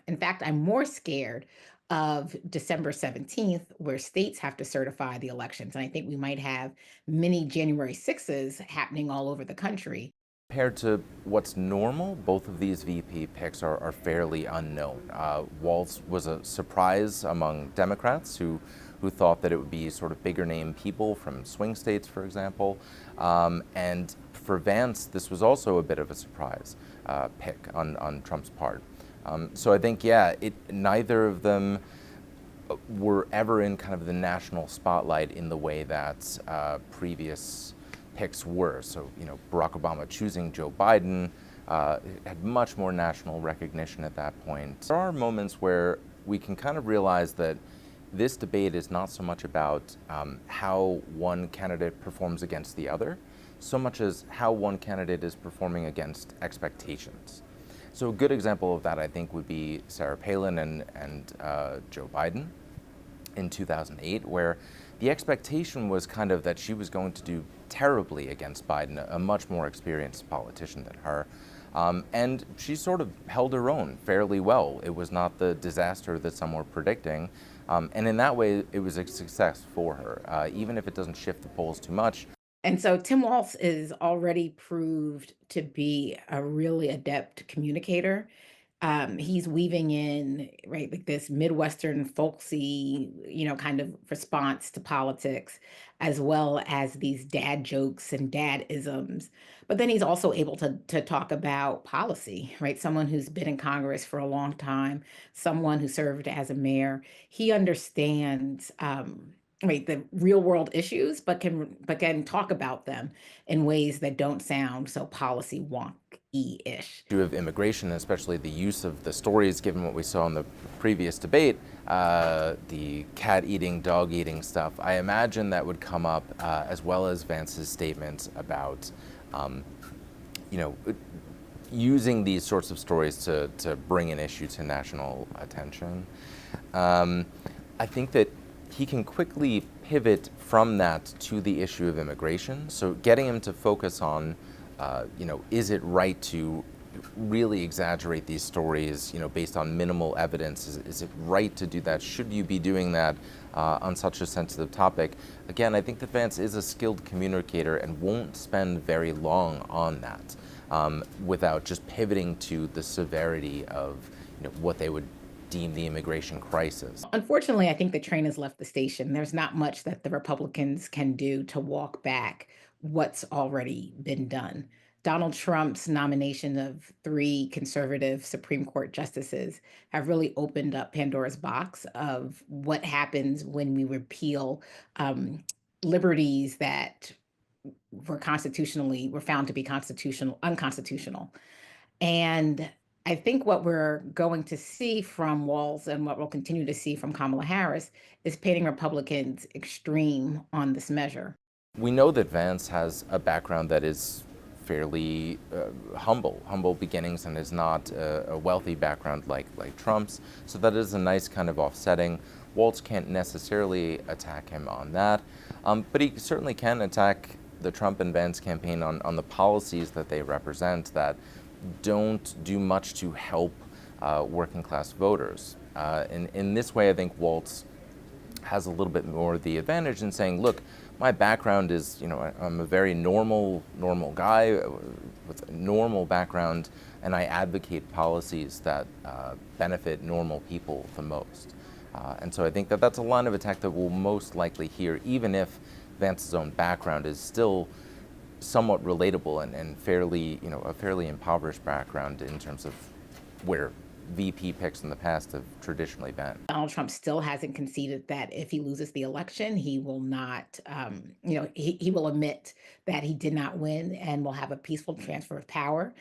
In fact, I'm more scared of December 17th, where states have to certify the elections. And I think we might have many January 6s happening all over the country. Compared to what's normal, both of these VP picks are fairly unknown. Walz was a surprise among Democrats who thought that it would be sort of bigger name people from swing states, for example. And for Vance, this was also a bit of a surprise pick on Trump's part. So I think, yeah, neither of them were ever in kind of the national spotlight in the way that previous picks were. So, Barack Obama choosing Joe Biden had much more national recognition at that point. There are moments where we can kind of realize that this debate is not so much about how one candidate performs against the other, so much as how one candidate is performing against expectations. So a good example of that, I think, would be Sarah Palin and Joe Biden in 2008, where the expectation was kind of that she was going to do terribly against Biden, a much more experienced politician than her. And she sort of held her own fairly well. It was not the disaster that some were predicting. And in that way, it was a success for her, even if it doesn't shift the polls too much. And so Tim Walz is already proved to be a really adept communicator. He's weaving in, right, like this Midwestern folksy, kind of response to politics, as well as these dad jokes and dad isms. But then he's also able to talk about policy, right? Someone who's been in Congress for a long time, someone who served as a mayor. He understands right, the real world issues, but can talk about them in ways that don't sound so policy wonky-ish. Issue of immigration, especially the use of the stories, given what we saw in the previous debate, the cat eating, dog eating stuff, I imagine that would come up, as well as Vance's statements about, you know, using these sorts of stories to bring an issue to national attention. I think that he can quickly pivot from that to the issue of immigration. So getting him to focus on, is it right to really exaggerate these stories, based on minimal evidence? Is it right to do that? Should you be doing that on such a sensitive topic? Again, I think that Vance is a skilled communicator and won't spend very long on that without just pivoting to the severity of what they would deem the immigration crisis. Unfortunately, I think the train has left the station. There's not much that the Republicans can do to walk back what's already been done. Donald Trump's nomination of three conservative Supreme Court justices have really opened up Pandora's box of what happens when we repeal liberties that were found to be unconstitutional. And I think what we're going to see from Walz and what we'll continue to see from Kamala Harris is painting Republicans extreme on this measure. We know that Vance has a background that is fairly humble beginnings, and is not a wealthy background like Trump's. So that is a nice kind of offsetting. Walz can't necessarily attack him on that, but he certainly can attack the Trump and Vance campaign on the policies that they represent that don't do much to help working class voters. In this way, I think Walz has a little bit more the advantage in saying, look, my background is, I'm a very normal guy with a normal background, and I advocate policies that benefit normal people the most. And so I think that that's a line of attack that we'll most likely hear, even if Vance's own background is still somewhat relatable and fairly, a fairly impoverished background in terms of where VP picks in the past have traditionally been. Donald Trump still hasn't conceded that if he loses the election, he will not, he will admit that he did not win and will have a peaceful transfer of power.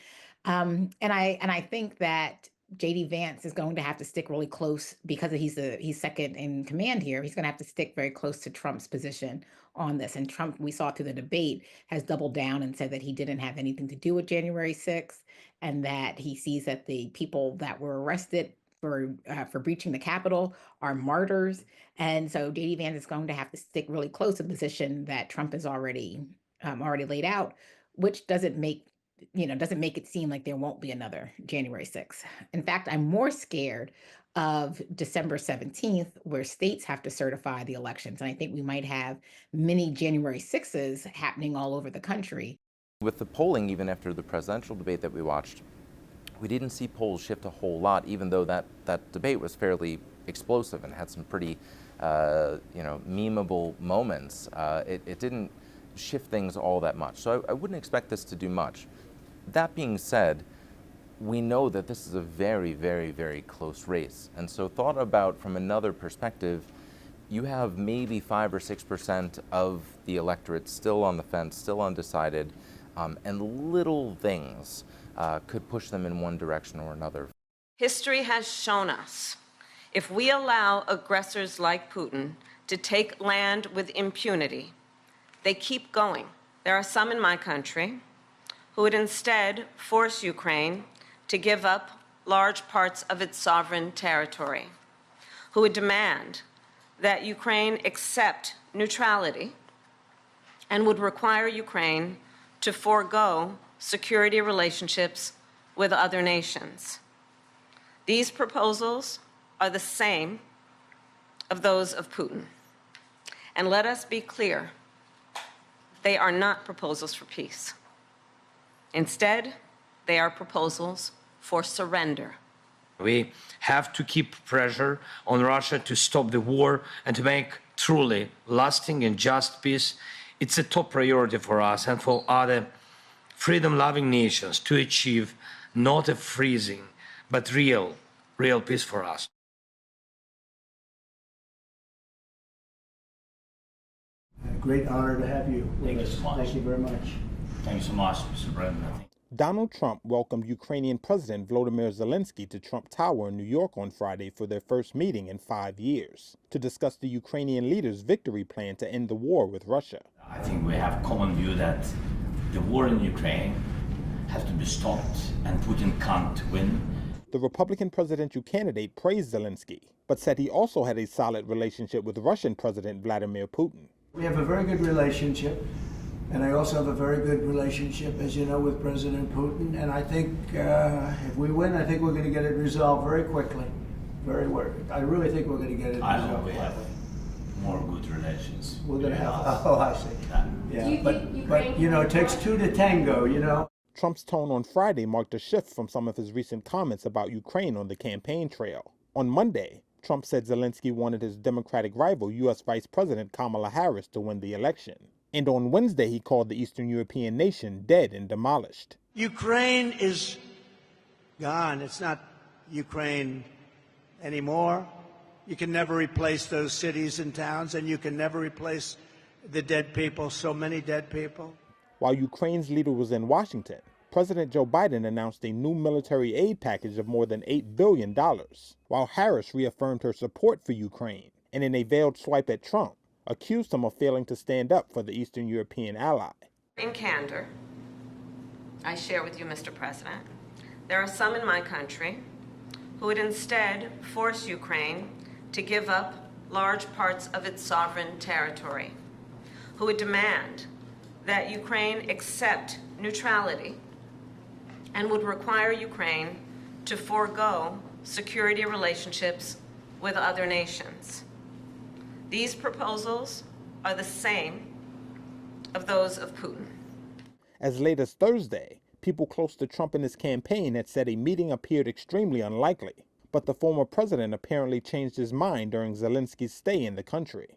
And I think that JD Vance is going to have to stick really close because he's second in command here. He's going to have to stick very close to Trump's position on this. And Trump, we saw through the debate, has doubled down and said that he didn't have anything to do with January 6th, and that he sees that the people that were arrested for breaching the Capitol are martyrs. And so JD Vance is going to have to stick really close to the position that Trump has already laid out, which doesn't make doesn't make it seem like there won't be another January 6th. In fact, I'm more scared of December 17th, where states have to certify the elections. And I think we might have many January 6s happening all over the country. With the polling, even after the presidential debate that we watched, we didn't see polls shift a whole lot, even though that debate was fairly explosive and had some pretty, memeable moments. It didn't shift things all that much. So I wouldn't expect this to do much. That being said, we know that this is a very, very, very close race. And so thought about from another perspective, you have maybe 5 or 6% of the electorate still on the fence, still undecided, and little things could push them in one direction or another. History has shown us if we allow aggressors like Putin to take land with impunity, they keep going. There are some in my country who would instead force Ukraine to give up large parts of its sovereign territory, who would demand that Ukraine accept neutrality and would require Ukraine to forego security relationships with other nations. These proposals are the same of those of Putin. And let us be clear, they are not proposals for peace. Instead, they are proposals for surrender. We have to keep pressure on Russia to stop the war and to make truly lasting and just peace. It's a top priority for us and for other freedom-loving nations to achieve not a freezing, but real peace for us. A great honor to have you with us. Thank you very much. Thank you so much, Mr. President. Donald Trump welcomed Ukrainian President Volodymyr Zelensky to Trump Tower in New York on Friday for their first meeting in 5 years to discuss the Ukrainian leader's victory plan to end the war with Russia. I think we have a common view that the war in Ukraine has to be stopped and Putin can't win. The Republican presidential candidate praised Zelensky, but said he also had a solid relationship with Russian President Vladimir Putin. We have a very good relationship, and I also have a very good relationship, as you know, with President Putin. And I think if we win, I think we're going to get it resolved very quickly. I really think we're going to get it resolved. I hope we have more good relations. We're going to have. Oh, I see. Yeah, but it takes two to tango. Trump's tone on Friday marked a shift from some of his recent comments about Ukraine on the campaign trail. On Monday, Trump said Zelensky wanted his Democratic rival, U.S. Vice President Kamala Harris, to win the election. And on Wednesday, he called the Eastern European nation dead and demolished. Ukraine is gone. It's not Ukraine anymore. You can never replace those cities and towns, and you can never replace the dead people, so many dead people. While Ukraine's leader was in Washington, President Joe Biden announced a new military aid package of more than $8 billion, while Harris reaffirmed her support for Ukraine and, in a veiled swipe at Trump, accused him of failing to stand up for the Eastern European ally. In candor, I share with you, Mr. President, there are some in my country who would instead force Ukraine to give up large parts of its sovereign territory, who would demand that Ukraine accept neutrality and would require Ukraine to forego security relationships with other nations. These proposals are the same of those of Putin. As late as Thursday, people close to Trump and his campaign had said a meeting appeared extremely unlikely, but the former president apparently changed his mind during Zelensky's stay in the country.